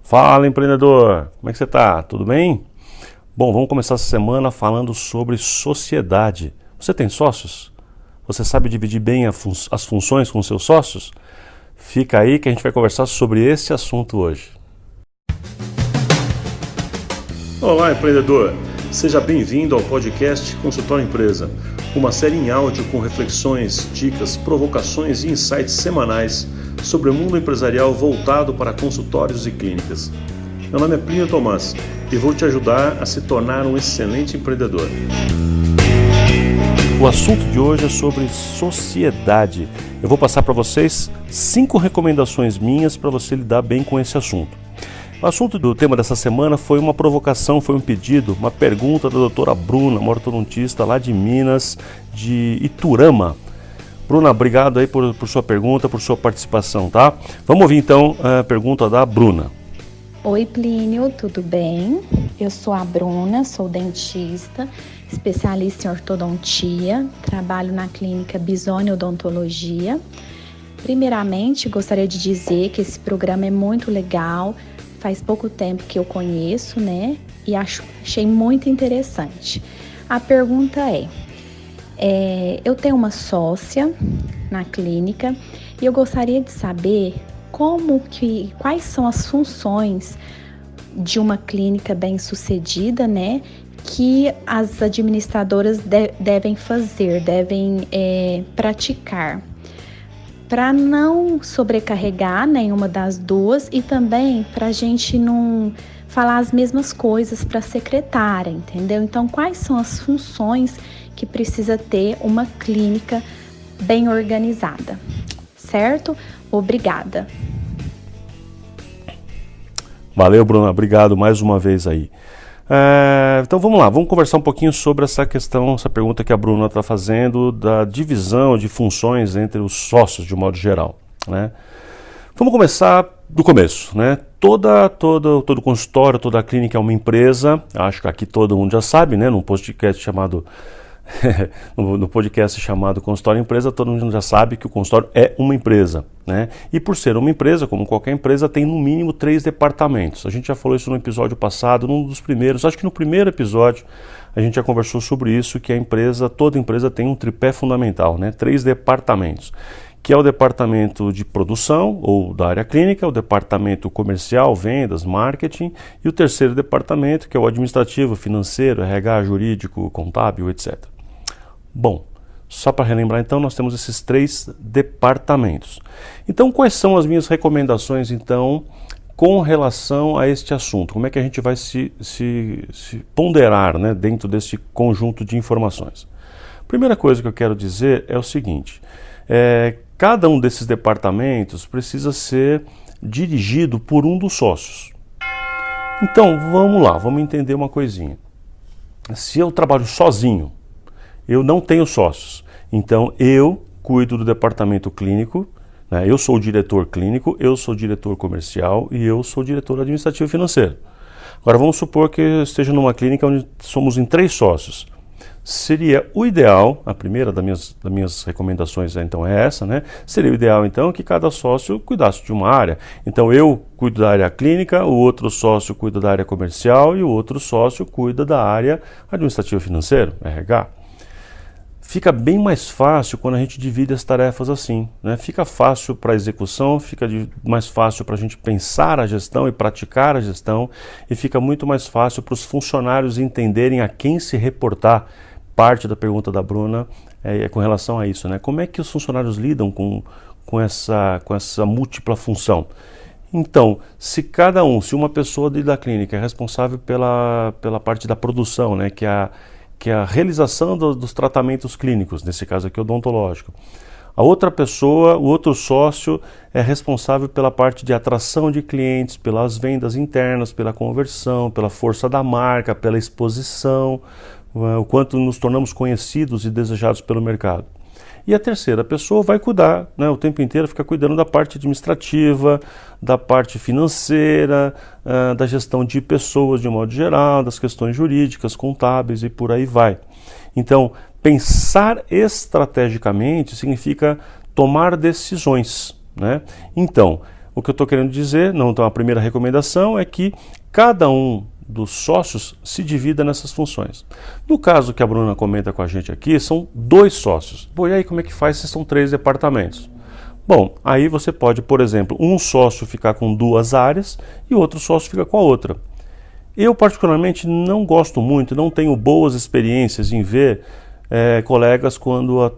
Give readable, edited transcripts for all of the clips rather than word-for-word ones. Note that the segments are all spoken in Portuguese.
Fala, empreendedor! Como é que você está? Tudo bem? Bom, vamos começar essa semana falando sobre sociedade. Você tem sócios? Você sabe dividir bem as funções com seus sócios? Fica aí que a gente vai conversar sobre esse assunto hoje. Olá, empreendedor! Seja bem-vindo ao podcast Consultório Empresa, uma série em áudio com reflexões, dicas, provocações e insights semanais sobre o mundo empresarial voltado para consultórios e clínicas. Meu nome é Plínio Tomás e vou te ajudar a se tornar um excelente empreendedor. O assunto de hoje é sobre sociedade. Eu vou passar para vocês 5 recomendações minhas para você lidar bem com esse assunto. O assunto do tema dessa semana foi uma provocação, foi um pedido, uma pergunta da doutora Bruna, uma ortodontista lá de Minas, de Iturama. Bruna, obrigado aí por sua pergunta, por sua participação, tá? Vamos ouvir então a pergunta da Bruna. Oi, Plínio, tudo bem? Eu sou a Bruna, sou dentista, especialista em ortodontia, trabalho na clínica Bisoni Odontologia. Primeiramente, gostaria de dizer que esse programa é muito legal, faz pouco tempo que eu conheço, né? E achei muito interessante. A pergunta eu tenho uma sócia na clínica e eu gostaria de saber quais são as funções de uma clínica bem-sucedida, né? Que as administradoras devem fazer, devem praticar, para não sobrecarregar nenhuma das duas e também para a gente não falar as mesmas coisas para a secretária, entendeu? Então, quais são as funções que precisa ter uma clínica bem organizada, certo? Obrigada. Valeu, Bruna, obrigado mais uma vez aí. Então vamos lá, vamos conversar um pouquinho sobre essa questão, essa pergunta que a Bruna está fazendo da divisão de funções entre os sócios de modo geral, né? Vamos começar do começo, né? Todo consultório, toda clínica é uma empresa, acho que aqui todo mundo já sabe, né? No podcast chamado Consultório Empresa, todo mundo já sabe que o consultório é uma empresa, né? E por ser uma empresa, como qualquer empresa, tem no mínimo 3 departamentos. A gente já falou isso no episódio passado, num dos primeiros, acho que no primeiro episódio a gente já conversou sobre isso, que toda empresa tem um tripé fundamental, né? 3 departamentos, que é o departamento de produção, ou da área clínica, o departamento comercial, vendas, marketing, e o terceiro departamento, que é o administrativo, financeiro, RH, jurídico, contábil, etc. Bom, só para relembrar então, nós temos esses 3 departamentos. Então, quais são as minhas recomendações então com relação a este assunto? Como é que a gente vai se ponderar, né, dentro desse conjunto de informações? Primeira coisa que eu quero dizer é o seguinte, cada um desses departamentos precisa ser dirigido por um dos sócios. Então, vamos lá, vamos entender uma coisinha. Se eu trabalho sozinho, eu não tenho sócios, então eu cuido do departamento clínico, né? Eu sou o diretor clínico, eu sou o diretor comercial e eu sou o diretor administrativo financeiro. Agora vamos supor que eu esteja numa clínica onde somos em 3 sócios. Seria o ideal, a primeira das minhas recomendações então é essa, né? Seria o ideal então que cada sócio cuidasse de uma área. Então eu cuido da área clínica, o outro sócio cuida da área comercial e o outro sócio cuida da área administrativa financeira, RH. Fica bem mais fácil quando a gente divide as tarefas assim, né? Fica fácil para a execução, fica mais fácil para a gente pensar a gestão e praticar a gestão e fica muito mais fácil para os funcionários entenderem a quem se reportar. Parte da pergunta da Bruna é com relação a isso, né? Como é que os funcionários lidam com essa múltipla função? Então, se uma pessoa da clínica é responsável pela parte da produção, né? Que é a realização dos tratamentos clínicos, nesse caso aqui odontológico. A outra pessoa, o outro sócio, é responsável pela parte de atração de clientes, pelas vendas internas, pela conversão, pela força da marca, pela exposição, o quanto nos tornamos conhecidos e desejados pelo mercado. E a terceira pessoa vai cuidar, né, o tempo inteiro, fica cuidando da parte administrativa, da parte financeira, da gestão de pessoas de um modo geral, das questões jurídicas, contábeis e por aí vai. Então, pensar estrategicamente significa tomar decisões, né? Então, o que eu estou querendo dizer, então a primeira recomendação é que cada um dos sócios se divida nessas funções. No caso que a Bruna comenta com a gente aqui, são 2 sócios. Pô, e aí como é que faz se são 3 departamentos? Bom, aí você pode, por exemplo, um sócio ficar com 2 áreas e o outro sócio fica com a outra. Eu particularmente não gosto muito, não tenho boas experiências em ver colegas quando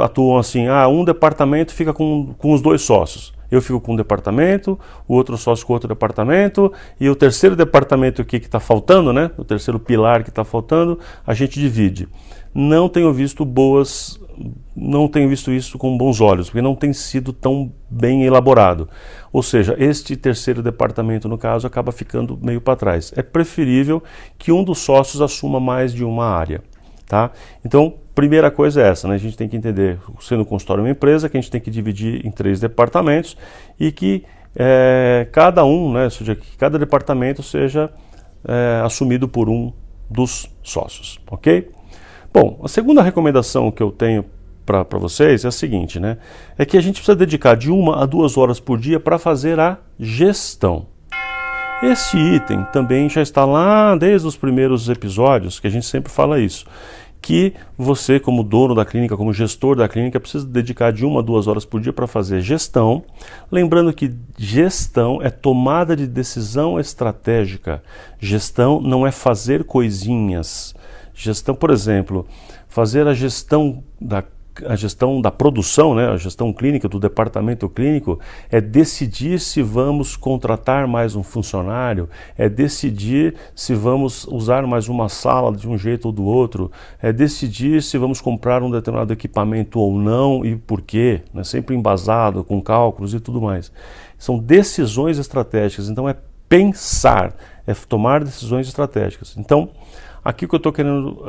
atuam assim, um departamento fica com os 2 sócios. Eu fico com um departamento, o outro sócio com outro departamento, e o terceiro departamento aqui que está faltando, né? O terceiro pilar que está faltando, a gente divide. Não tenho visto isso com bons olhos, porque não tem sido tão bem elaborado. Ou seja, este terceiro departamento, no caso, acaba ficando meio para trás. É preferível que um dos sócios assuma mais de uma área. Tá? Então, primeira coisa é essa, né? A gente tem que entender, sendo um consultório uma empresa, que a gente tem que dividir em 3 departamentos e que cada um, né, ou seja, que cada departamento seja assumido por um dos sócios, ok? Bom, a segunda recomendação que eu tenho para vocês é a seguinte, né? É que a gente precisa dedicar de 1 a 2 horas por dia para fazer a gestão. Esse item também já está lá desde os primeiros episódios, que a gente sempre fala isso, que você, como dono da clínica, como gestor da clínica, precisa dedicar de 1 a 2 horas por dia para fazer gestão. Lembrando que gestão é tomada de decisão estratégica. Gestão não é fazer coisinhas. Gestão, por exemplo, fazer a gestão da produção, né, a gestão clínica, do departamento clínico, é decidir se vamos contratar mais um funcionário, é decidir se vamos usar mais uma sala de um jeito ou do outro, é decidir se vamos comprar um determinado equipamento ou não e por quê, né, sempre embasado, com cálculos e tudo mais. São decisões estratégicas, então é pensar, é tomar decisões estratégicas. Então, aqui o que eu estou querendo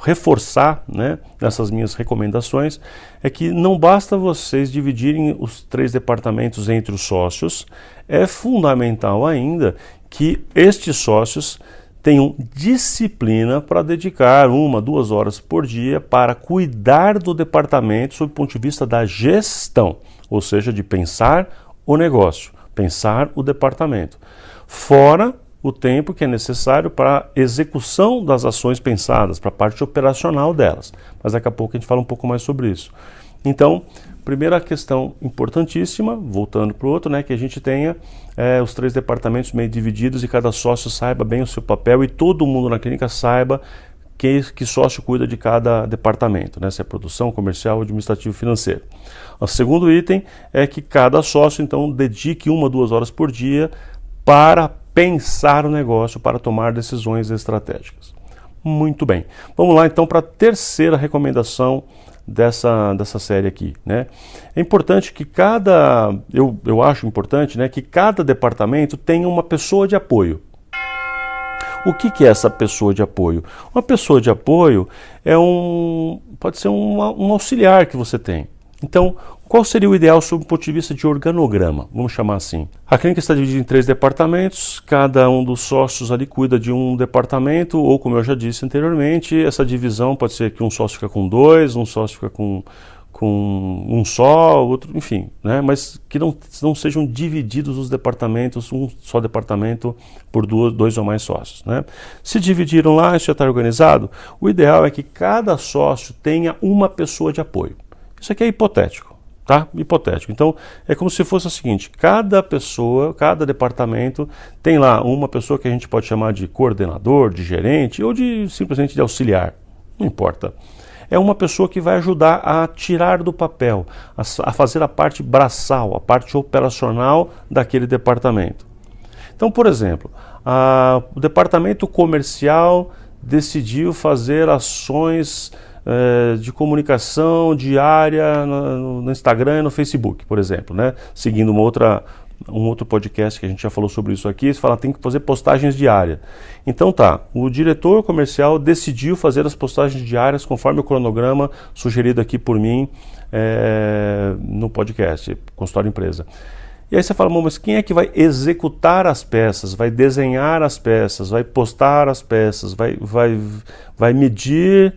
reforçar, né, nessas minhas recomendações é que não basta vocês dividirem os 3 departamentos entre os sócios, é fundamental ainda que estes sócios tenham disciplina para dedicar 1 a 2 horas por dia para cuidar do departamento sob o ponto de vista da gestão, ou seja, de pensar o negócio, pensar o departamento, fora o tempo que é necessário para a execução das ações pensadas, para a parte operacional delas. Mas daqui a pouco a gente fala um pouco mais sobre isso. Então, primeira questão importantíssima, voltando para o outro, né, que a gente tenha os 3 departamentos meio divididos e cada sócio saiba bem o seu papel e todo mundo na clínica saiba que sócio cuida de cada departamento, né, se é produção, comercial, administrativo, financeiro. O segundo item é que cada sócio, então, dedique 1 a 2 horas por dia para pensar o negócio, para tomar decisões estratégicas. Muito bem. Vamos lá então para a terceira recomendação dessa série aqui, né? É importante que eu acho importante, né, que cada departamento tenha uma pessoa de apoio. O que é essa pessoa de apoio? Uma pessoa de apoio pode ser um auxiliar que você tem. Então, qual seria o ideal sob o ponto de vista de organograma? Vamos chamar assim. A clínica está dividida em 3 departamentos, cada um dos sócios ali cuida de um departamento, ou como eu já disse anteriormente, essa divisão pode ser que um sócio fica com 2, um sócio fica com um só, outro, enfim, né? Mas que não sejam divididos os departamentos, um só departamento por 2 ou mais sócios, né? Se dividiram lá, isso já está organizado, o ideal é que cada sócio tenha uma pessoa de apoio. Isso aqui é hipotético, tá? Hipotético. Então, é como se fosse o seguinte, cada pessoa, cada departamento tem lá uma pessoa que a gente pode chamar de coordenador, de gerente ou simplesmente de auxiliar, não importa. É uma pessoa que vai ajudar a tirar do papel, a fazer a parte braçal, a parte operacional daquele departamento. Então, por exemplo, o departamento comercial decidiu fazer ações de comunicação diária no Instagram e no Facebook, por exemplo, né? Seguindo um outro podcast que a gente já falou sobre isso aqui, você fala tem que fazer postagens diárias. Então tá, o diretor comercial decidiu fazer as postagens diárias conforme o cronograma sugerido aqui por mim no podcast, Consultório Empresa. E aí você fala, mas quem é que vai executar as peças, vai desenhar as peças, vai postar as peças, vai medir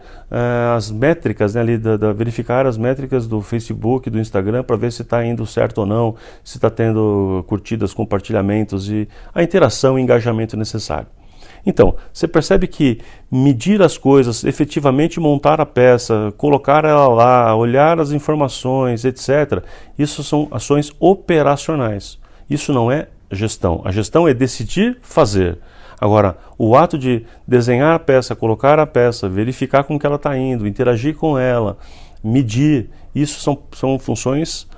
as métricas, né, ali verificar as métricas do Facebook, do Instagram, para ver se está indo certo ou não, se está tendo curtidas, compartilhamentos e a interação e engajamento necessário. Então, você percebe que medir as coisas, efetivamente montar a peça, colocar ela lá, olhar as informações, etc., isso são ações operacionais. Isso não é gestão. A gestão é decidir fazer. Agora, o ato de desenhar a peça, colocar a peça, verificar como que ela está indo, interagir com ela, medir, isso são funções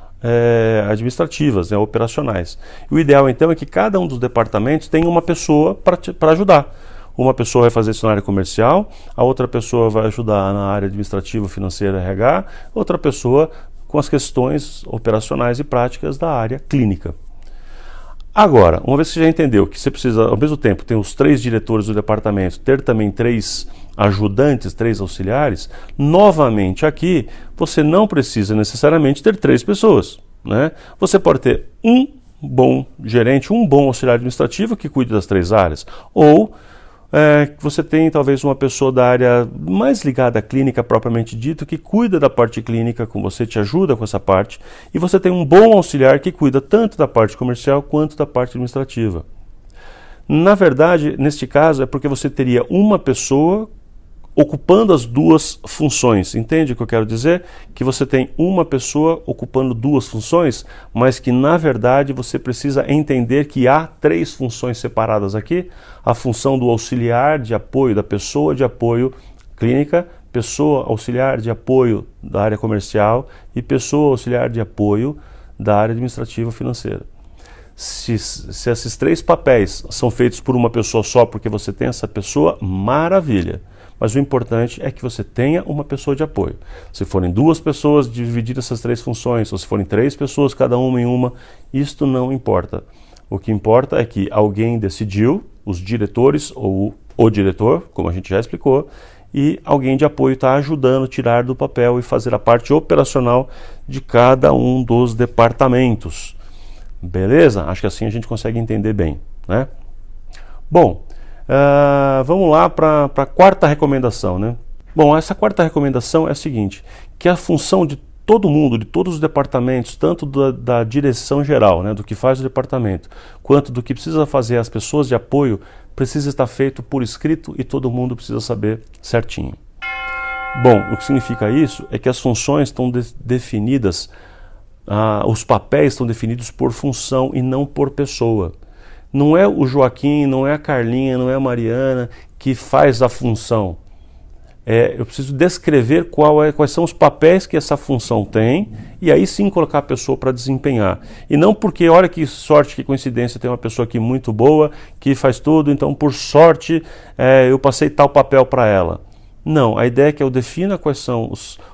administrativas, né, operacionais. E o ideal então é que cada um dos departamentos tenha uma pessoa para ajudar. Uma pessoa vai fazer isso na área comercial, a outra pessoa vai ajudar na área administrativa, financeira, RH, outra pessoa com as questões operacionais e práticas da área clínica. Agora, uma vez que você já entendeu que você precisa, ao mesmo tempo, ter os 3 diretores do departamento, ter também 3 ajudantes, 3 auxiliares, novamente aqui, você não precisa necessariamente ter 3 pessoas, né? Você pode ter um bom gerente, um bom auxiliar administrativo que cuide das 3 áreas, ou você tem talvez uma pessoa da área mais ligada à clínica propriamente dito, que cuida da parte clínica com você, te ajuda com essa parte, e você tem um bom auxiliar que cuida tanto da parte comercial quanto da parte administrativa. Na verdade, neste caso, é porque você teria uma pessoa ocupando as 2 funções. Entende o que eu quero dizer? Que você tem uma pessoa ocupando 2 funções, mas que na verdade você precisa entender que há 3 funções separadas aqui. A função do auxiliar de apoio, da pessoa de apoio clínica, pessoa auxiliar de apoio da área comercial e pessoa auxiliar de apoio da área administrativa financeira. Se esses 3 papéis são feitos por uma pessoa só porque você tem essa pessoa, maravilha. Mas o importante é que você tenha uma pessoa de apoio. Se forem 2 pessoas, dividir essas 3 funções, ou se forem 3 pessoas, cada uma em uma, isto não importa. O que importa é que alguém decidiu, os diretores ou o diretor, como a gente já explicou, e alguém de apoio está ajudando a tirar do papel e fazer a parte operacional de cada um dos departamentos. Beleza? Acho que assim a gente consegue entender bem, né? Bom, vamos lá para a 4ª recomendação, né? Bom, essa 4ª recomendação é a seguinte, que a função de todo mundo, de todos os departamentos, tanto da direção geral, né, do que faz o departamento, quanto do que precisa fazer as pessoas de apoio, precisa estar feito por escrito e todo mundo precisa saber certinho. Bom, o que significa isso é que as funções estão definidas, os papéis estão definidos por função e não por pessoa. Não é o Joaquim, não é a Carlinha, não é a Mariana que faz a função. Eu preciso descrever quais são os papéis que essa função tem e aí sim colocar a pessoa para desempenhar. E não porque, olha que sorte, que coincidência, tem uma pessoa aqui muito boa, que faz tudo, então por sorte eu passei tal papel para ela. Não, a ideia é que eu defina quais são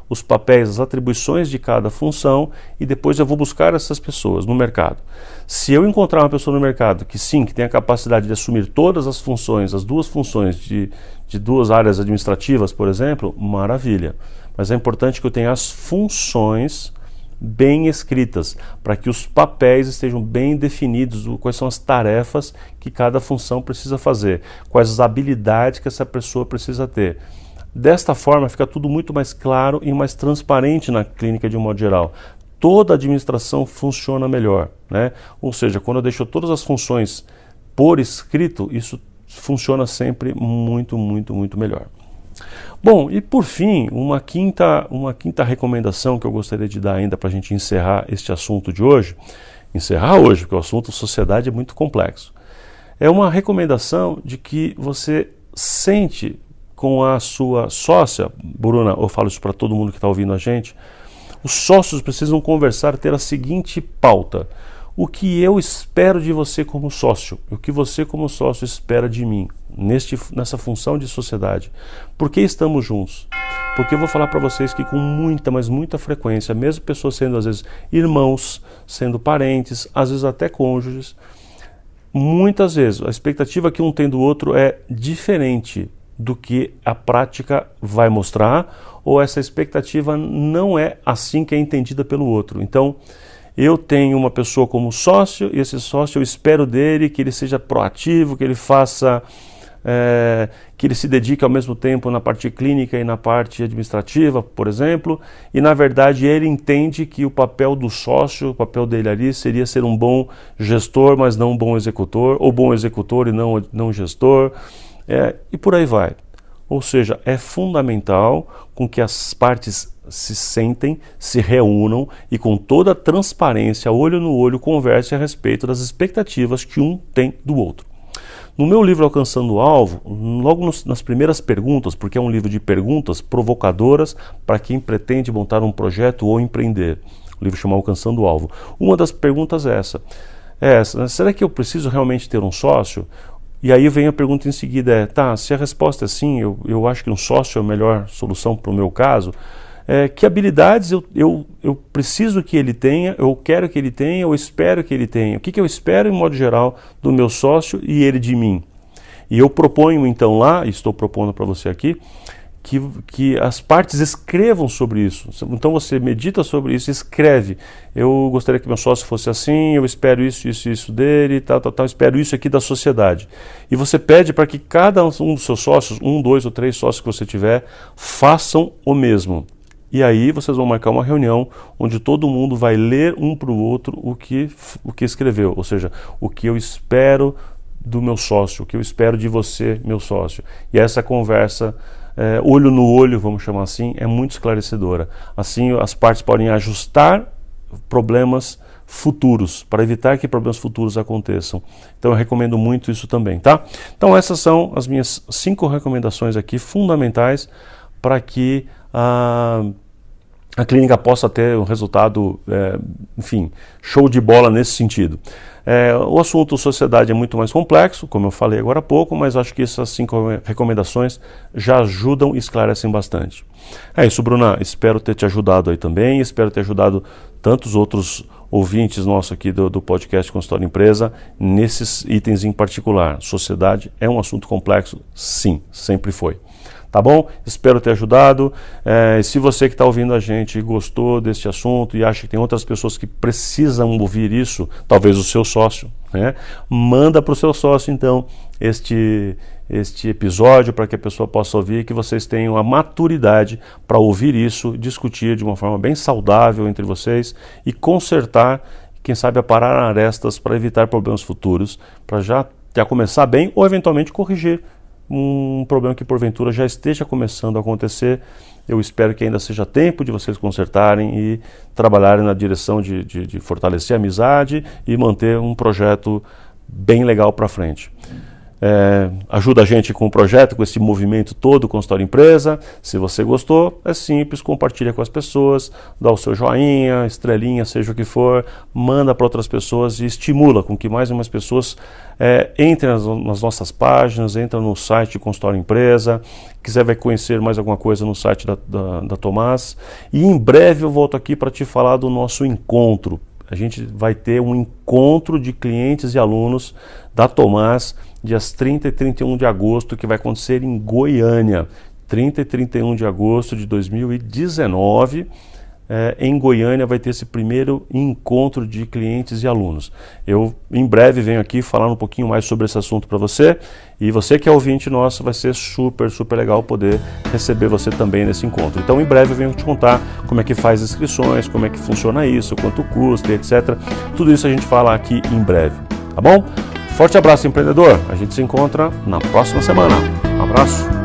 os papéis, as atribuições de cada função e depois eu vou buscar essas pessoas no mercado. Se eu encontrar uma pessoa no mercado que sim, que tem a capacidade de assumir todas as funções, as 2 funções de 2 áreas administrativas, por exemplo, maravilha. Mas é importante que eu tenha as funções bem escritas, para que os papéis estejam bem definidos, quais são as tarefas que cada função precisa fazer, quais as habilidades que essa pessoa precisa ter. Desta forma fica tudo muito mais claro e mais transparente na clínica de um modo geral. Toda a administração funciona melhor, né? Ou seja, quando eu deixo todas as funções por escrito, isso funciona sempre muito, muito, muito melhor. Bom, e por fim, uma quinta recomendação que eu gostaria de dar ainda para a gente encerrar este assunto de hoje, porque o assunto sociedade é muito complexo, é uma recomendação de que você sente com a sua sócia, Bruna, eu falo isso para todo mundo que está ouvindo a gente, os sócios precisam conversar, ter a seguinte pauta: o que eu espero de você como sócio, o que você como sócio espera de mim, nessa função de sociedade. Por que estamos juntos? Porque eu vou falar para vocês que com muita, mas muita frequência, mesmo pessoas sendo às vezes irmãos, sendo parentes, às vezes até cônjuges, muitas vezes a expectativa que um tem do outro é diferente do que a prática vai mostrar, ou essa expectativa não é assim que é entendida pelo outro. Então, eu tenho uma pessoa como sócio, e esse sócio eu espero dele que ele seja proativo, que ele faça, que ele se dedique ao mesmo tempo na parte clínica e na parte administrativa, por exemplo, e na verdade ele entende que o papel do sócio, o papel dele ali seria ser um bom gestor, mas não um bom executor, ou bom executor e não gestor, e por aí vai. Ou seja, é fundamental com que as partes se sentem, se reúnam e com toda a transparência, olho no olho, conversem a respeito das expectativas que um tem do outro. No meu livro Alcançando o Alvo, logo nas primeiras perguntas, porque é um livro de perguntas provocadoras para quem pretende montar um projeto ou empreender, o livro chama Alcançando o Alvo, uma das perguntas é essa, será que eu preciso realmente ter um sócio? E aí vem a pergunta em seguida, se a resposta é sim, eu acho que um sócio é a melhor solução para o meu caso, que habilidades eu preciso que ele tenha, eu quero que ele tenha, eu espero que ele tenha. O que eu espero, em modo geral, do meu sócio e ele de mim? E eu proponho, então, lá, e estou propondo para você aqui, que as partes escrevam sobre isso. Então você medita sobre isso, escreve. Eu gostaria que meu sócio fosse assim, eu espero isso dele, tal, espero isso aqui da sociedade. E você pede para que cada um dos seus sócios, 1, 2 ou 3 sócios que você tiver, façam o mesmo. E aí vocês vão marcar uma reunião onde todo mundo vai ler um para o outro o que escreveu, ou seja, o que eu espero do meu sócio, o que eu espero de você, meu sócio. E essa conversa, olho no olho, vamos chamar assim, é muito esclarecedora. Assim as partes podem ajustar problemas futuros, para evitar que problemas futuros aconteçam. Então eu recomendo muito isso também, tá? Então essas são as minhas 5 recomendações aqui fundamentais para que a clínica possa ter um resultado, enfim, show de bola nesse sentido. O assunto sociedade é muito mais complexo, como eu falei agora há pouco, mas acho que essas 5 recomendações já ajudam e esclarecem bastante. É isso, Bruna, espero ter te ajudado aí também, espero ter ajudado tantos outros ouvintes nossos aqui do podcast Consultório Empresa, nesses itens em particular. Sociedade é um assunto complexo? Sim, sempre foi. Tá bom? Espero ter ajudado. Se você que está ouvindo a gente gostou desse assunto e acha que tem outras pessoas que precisam ouvir isso, talvez o seu sócio, né? Manda para o seu sócio, então, este episódio para que a pessoa possa ouvir e que vocês tenham a maturidade para ouvir isso, discutir de uma forma bem saudável entre vocês e consertar, quem sabe, aparar arestas para evitar problemas futuros, para já começar bem ou eventualmente corrigir um problema que porventura já esteja começando a acontecer. Eu espero que ainda seja tempo de vocês consertarem e trabalharem na direção de fortalecer a amizade e manter um projeto bem legal para frente. Ajuda a gente com o projeto, com esse movimento todo, Consultório Empresa. Se você gostou, é simples, compartilha com as pessoas, dá o seu joinha, estrelinha, seja o que for, manda para outras pessoas e estimula com que mais e mais pessoas entrem nas nossas páginas, entrem no site Consultório Empresa. Quiser vai conhecer mais alguma coisa no site da Tomás. E em breve eu volto aqui para te falar do nosso encontro. A gente vai ter um encontro de clientes e alunos da Tomás, dias 30 e 31 de agosto, que vai acontecer em Goiânia. 30 e 31 de agosto de 2019, em Goiânia vai ter esse primeiro encontro de clientes e alunos. Eu em breve venho aqui falar um pouquinho mais sobre esse assunto para você, e você que é ouvinte nosso, vai ser super legal poder receber você também nesse encontro. Então em breve eu venho te contar como é que faz inscrições, como é que funciona isso, quanto custa, etc. Tudo isso a gente fala aqui em breve, tá bom? Forte abraço, empreendedor! A gente se encontra na próxima semana. Um abraço!